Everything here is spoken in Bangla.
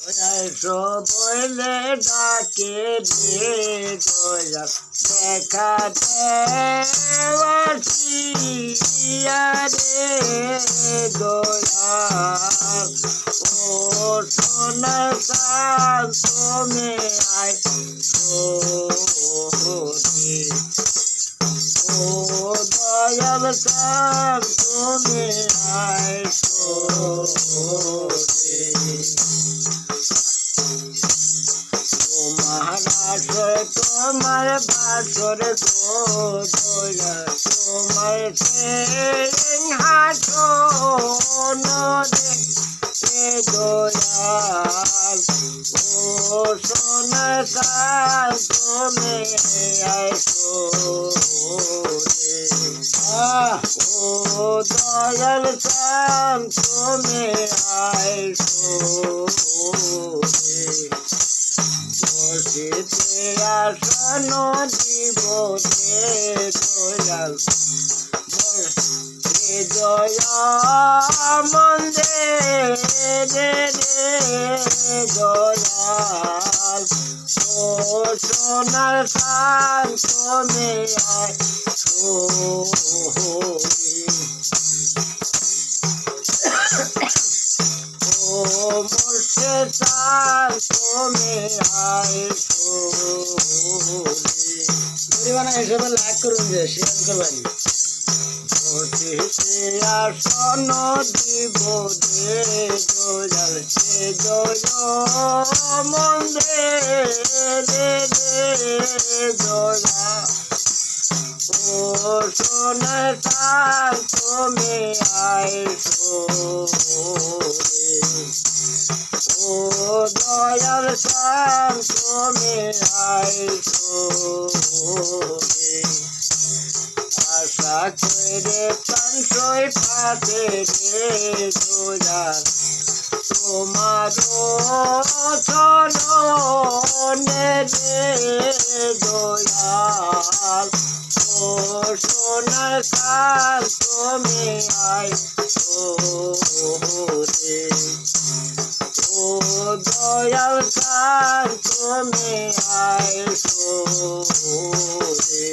এসো বলে ডাকে রে দয়াল দেখাতে আসিয়া রে দয়াল ও সোনার কাল তুমি আইসো রে ও দয়াল কাল তুমি আইসো রে তোমার বাসর গো দয়াল তোমার হাসো রে দয়াল ও সোনার কাল তুমি আইসো রে ও দয়াল কাল তুমি আইসো রে বসিতে আসন দিব রে দয়াল জয় মন্দে রে দয়াল ও সোনার কাল তুমি আইসো ও মুর্শে চাল তুমি আইসো রে এসব লাইক করুন যে শেয়ার করবেন বসিতে আসন দিব রে দয়াল সে জয় মন্দে রে দয়াল ও সোনার কাল তুমি আইসো রে ও দয়াল কাল তুমি আইসো রে আশা করে প্রাণ পাতে রে দয়াল তোমার চরণে রে দয়াল ও সোনার কাল তুমি আইসো রে ও দয়াল কাল তুমি আইসো রে